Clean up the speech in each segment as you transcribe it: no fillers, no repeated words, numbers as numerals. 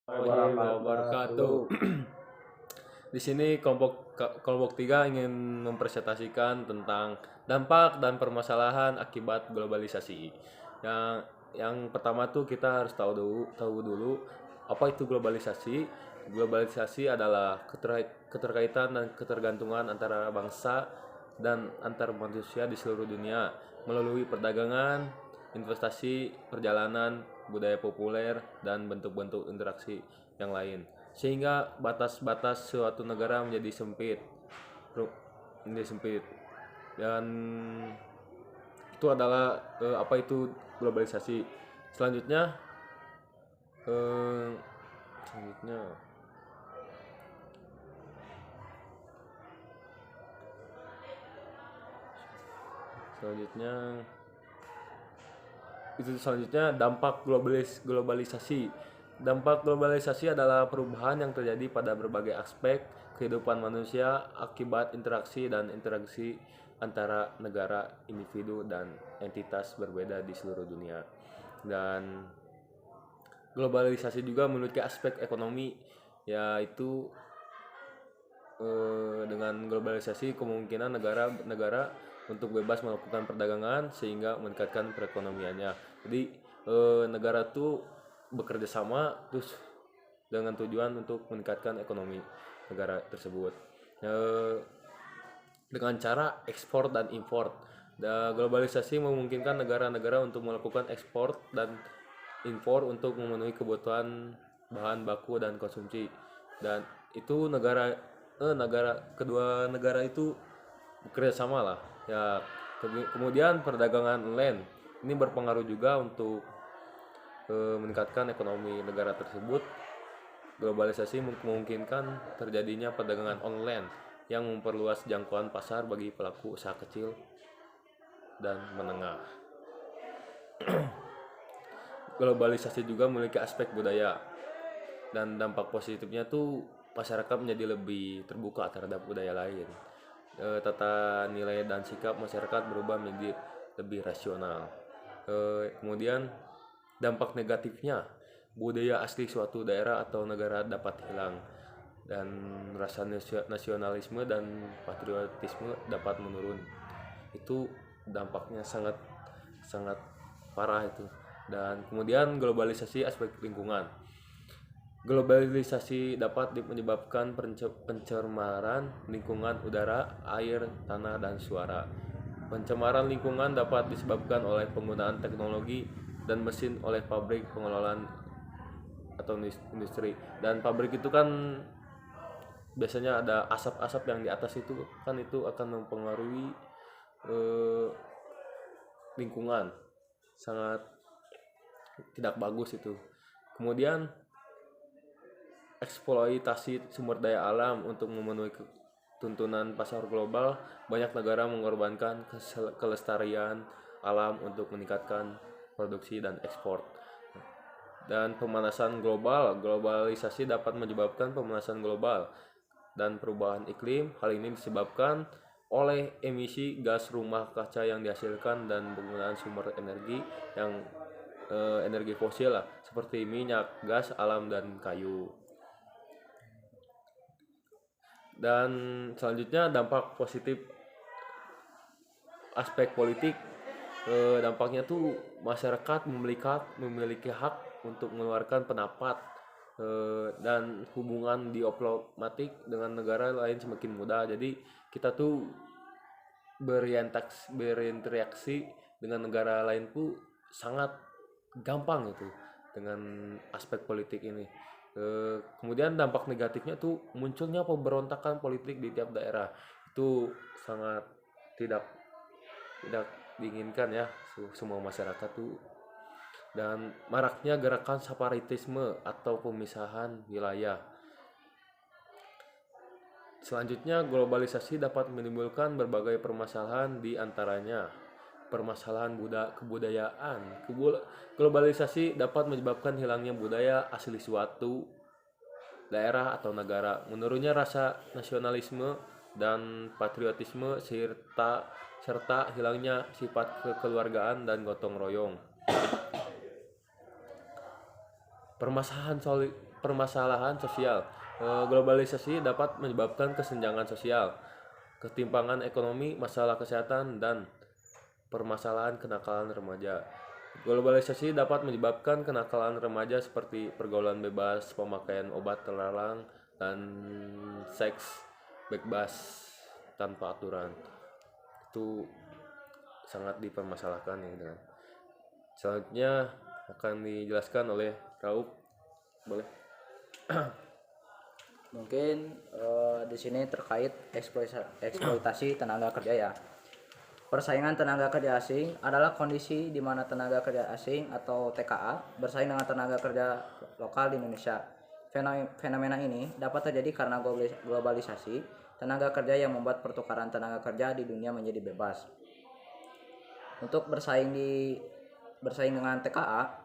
Warahmatullahi wabarakatuh. Di sini kelompok 3 ingin mempresentasikan tentang dampak dan permasalahan akibat globalisasi. Yang yang pertama tuh kita harus tahu dulu apa itu globalisasi. Globalisasi adalah keterkaitan dan ketergantungan antara bangsa dan antar manusia di seluruh dunia melalui perdagangan, investasi, perjalanan, budaya populer, dan bentuk-bentuk interaksi yang lain. Sehingga batas-batas suatu negara menjadi sempit. Dan itu adalah apa itu globalisasi. Selanjutnya eh, selanjutnya selanjutnya selanjutnya dampak globalisasi. Dampak globalisasi adalah perubahan yang terjadi pada berbagai aspek kehidupan manusia akibat interaksi dan interaksi antara negara, individu, dan entitas berbeda di seluruh dunia. Dan globalisasi juga memiliki aspek ekonomi, yaitu dengan globalisasi kemungkinan negara-negara untuk bebas melakukan perdagangan sehingga meningkatkan perekonomiannya. Jadi negara tuh bekerja sama terus dengan tujuan untuk meningkatkan ekonomi negara tersebut. Eh, dengan cara ekspor dan import. Globalisasi memungkinkan negara-negara untuk melakukan ekspor dan impor untuk memenuhi kebutuhan bahan baku dan konsumsi. Dan itu kedua negara itu bekerja sama lah. Ya, kemudian perdagangan online ini berpengaruh juga untuk meningkatkan ekonomi negara tersebut. Globalisasi memungkinkan terjadinya perdagangan online yang memperluas jangkauan pasar bagi pelaku usaha kecil dan menengah. Globalisasi juga memiliki aspek budaya, dan dampak positifnya tuh masyarakat menjadi lebih terbuka terhadap budaya lain. Tata nilai dan sikap masyarakat berubah menjadi lebih rasional. Kemudian dampak negatifnya, budaya asli suatu daerah atau negara dapat hilang, dan rasa nasionalisme dan patriotisme dapat menurun. Itu dampaknya sangat sangat parah itu. Dan kemudian globalisasi aspek lingkungan. Globalisasi dapat menyebabkan pencemaran lingkungan udara, air, tanah, dan suara. Pencemaran lingkungan dapat disebabkan oleh penggunaan teknologi dan mesin oleh pabrik pengelolaan atau industri. Dan pabrik itu kan biasanya ada asap-asap yang di atas itu kan, itu akan mempengaruhi eh, lingkungan, sangat tidak bagus itu. Kemudian eksploitasi sumber daya alam untuk memenuhi tuntunan pasar global. Banyak negara mengorbankan kelestarian alam untuk meningkatkan produksi dan ekspor. Dan pemanasan global, globalisasi dapat menyebabkan pemanasan global dan perubahan iklim. Hal ini disebabkan oleh emisi gas rumah kaca yang dihasilkan dan penggunaan sumber energi yang energi fosil lah, seperti minyak, gas alam, dan kayu. Dan selanjutnya dampak positif aspek politik. Dampaknya tuh masyarakat memiliki hak untuk mengeluarkan pendapat, dan hubungan diplomatik dengan negara lain semakin mudah. Jadi kita tuh berinteraksi dengan negara lain tuh sangat gampang itu dengan aspek politik ini. Kemudian dampak negatifnya tuh munculnya pemberontakan politik di tiap daerah. Itu sangat tidak tidak diinginkan ya semua masyarakat tuh. Dan maraknya gerakan separatisme atau pemisahan wilayah. Selanjutnya, globalisasi dapat menimbulkan berbagai permasalahan, di antaranya permasalahan kebudayaan. Globalisasi dapat menyebabkan hilangnya budaya asli suatu daerah atau negara, menurunnya rasa nasionalisme dan patriotisme, serta hilangnya sifat kekeluargaan dan gotong royong. Permasalahan permasalahan sosial. Globalisasi dapat menyebabkan kesenjangan sosial, ketimpangan ekonomi, masalah kesehatan, dan permasalahan kenakalan remaja. Globalisasi dapat menyebabkan kenakalan remaja seperti pergaulan bebas, pemakaian obat terlarang, dan seks bebas tanpa aturan. Itu sangat dipermasalahkan ya dengan. Selanjutnya akan dijelaskan oleh Rauf. Boleh? Mungkin di sini terkait eksploitasi tenaga kerja ya. Persaingan tenaga kerja asing adalah kondisi di mana tenaga kerja asing atau TKA bersaing dengan tenaga kerja lokal di Indonesia. Fenomena ini dapat terjadi karena globalisasi tenaga kerja yang membuat pertukaran tenaga kerja di dunia menjadi bebas. Untuk bersaing dengan TKA,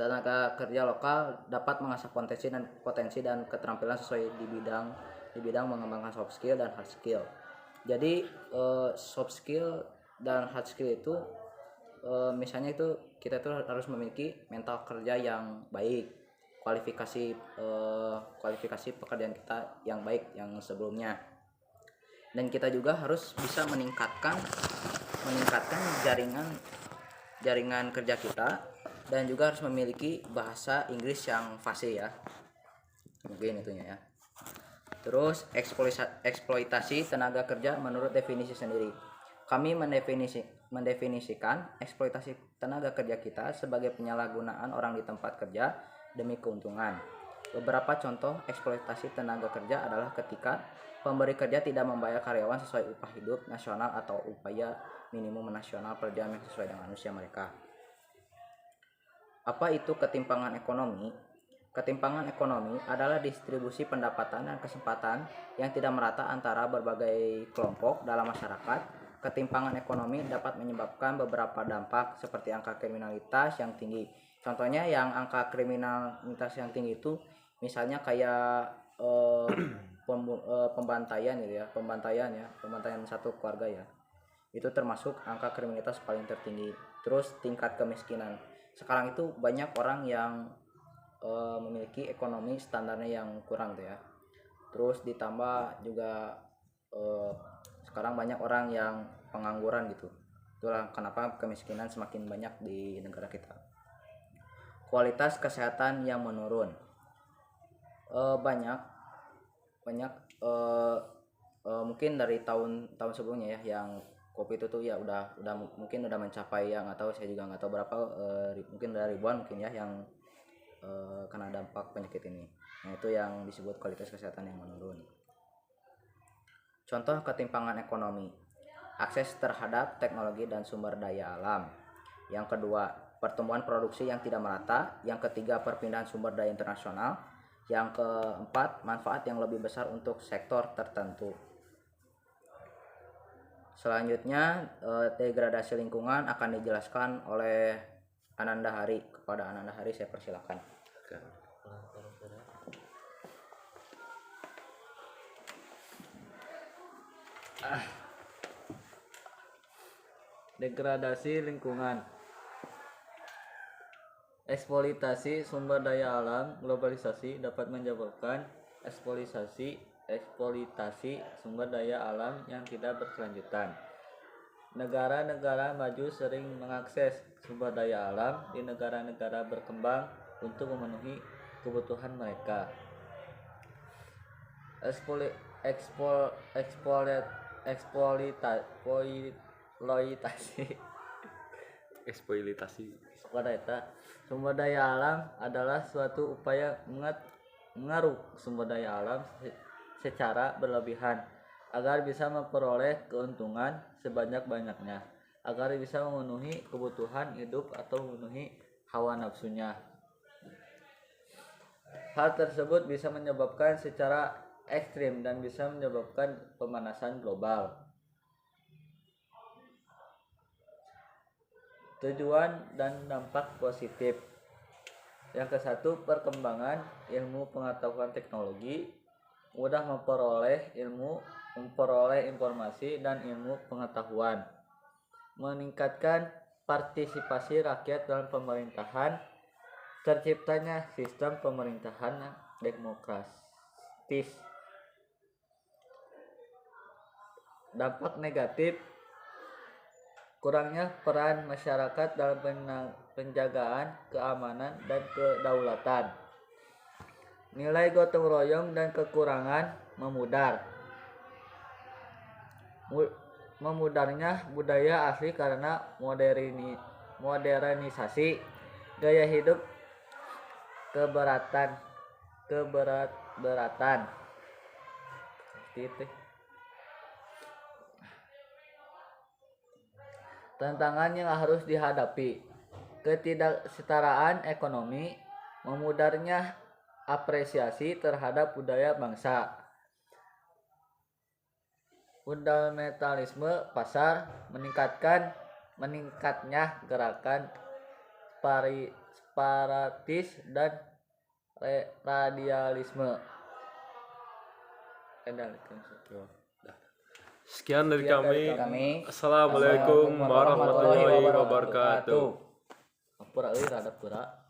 tenaga kerja lokal dapat mengasah potensi dan keterampilan sesuai di bidang mengembangkan soft skill dan hard skill. Jadi soft skill dan hard skill itu misalnya itu kita tuh harus memiliki mental kerja yang baik, kualifikasi pekerjaan kita yang baik yang sebelumnya, dan kita juga harus bisa meningkatkan jaringan kerja kita, dan juga harus memiliki bahasa Inggris yang fasih ya, mungkin itunya ya. Terus eksploitasi tenaga kerja menurut definisi sendiri. Kami mendefinisikan eksploitasi tenaga kerja kita sebagai penyalahgunaan orang di tempat kerja demi keuntungan. Beberapa contoh eksploitasi tenaga kerja adalah ketika pemberi kerja tidak membayar karyawan sesuai upah hidup nasional atau upaya minimum nasional per jam yang sesuai dengan usia mereka. Apa itu ketimpangan ekonomi? Ketimpangan ekonomi adalah distribusi pendapatan dan kesempatan yang tidak merata antara berbagai kelompok dalam masyarakat. Ketimpangan ekonomi dapat menyebabkan beberapa dampak seperti angka kriminalitas yang tinggi. Contohnya yang angka kriminalitas yang tinggi itu misalnya kayak pembantaian gitu ya, pembantaian satu keluarga ya. Itu termasuk angka kriminalitas paling tertinggi. Terus tingkat kemiskinan. Sekarang itu banyak orang yang memiliki ekonomi standarnya yang kurang tuh ya. Terus ditambah juga sekarang banyak orang yang pengangguran gitu. Itulah kenapa kemiskinan semakin banyak di negara kita. Kualitas kesehatan yang menurun. Banyak mungkin dari tahun sebelumnya ya, yang COVID itu tuh ya udah mungkin udah mencapai yang nggak tahu, saya juga nggak tahu berapa, mungkin udah ribuan mungkin ya yang kena dampak penyakit ini. Nah, itu yang disebut kualitas kesehatan yang menurun. Contoh ketimpangan ekonomi: akses terhadap teknologi dan sumber daya alam. Yang kedua, pertumbuhan produksi yang tidak merata. Yang ketiga, perpindahan sumber daya internasional. Yang keempat, manfaat yang lebih besar untuk sektor tertentu. Selanjutnya, degradasi lingkungan akan dijelaskan oleh Ananda Hari. Kepada Ananda Hari saya persilakan. Degradasi lingkungan. Eksploitasi sumber daya alam. Globalisasi dapat menyebabkan eksploitasi sumber daya alam yang tidak berkelanjutan. Negara-negara maju sering mengakses sumber daya alam di negara-negara berkembang untuk memenuhi kebutuhan mereka. Eksploitasi Sumber daya alam adalah suatu upaya mengaruk sumber daya alam secara berlebihan agar bisa memperoleh keuntungan sebanyak-banyaknya, agar bisa memenuhi kebutuhan hidup atau memenuhi hawa nafsunya. Hal tersebut bisa menyebabkan secara ekstrim dan bisa menyebabkan pemanasan global. Tujuan dan dampak positif. Yang ke-1, perkembangan ilmu pengetahuan teknologi, mudah memperoleh informasi dan ilmu pengetahuan, meningkatkan partisipasi rakyat dalam pemerintahan, terciptanya sistem pemerintahan demokratis. Dampak negatif kurangnya peran masyarakat dalam penjagaan keamanan dan kedaulatan. Nilai gotong royong dan kekurangan memudar. Memudarnya budaya asli karena modernisasi, gaya hidup keberatan. Seperti itu. Tantangan yang harus dihadapi: ketidaksetaraan ekonomi, memudarnya apresiasi terhadap budaya bangsa, fundamentalisme pasar, meningkatnya gerakan separatis dan radialisme. Sekian dari Dari kami. kami. Assalamualaikum warahmatullahi wabarakatuh. Apura euy rada pura.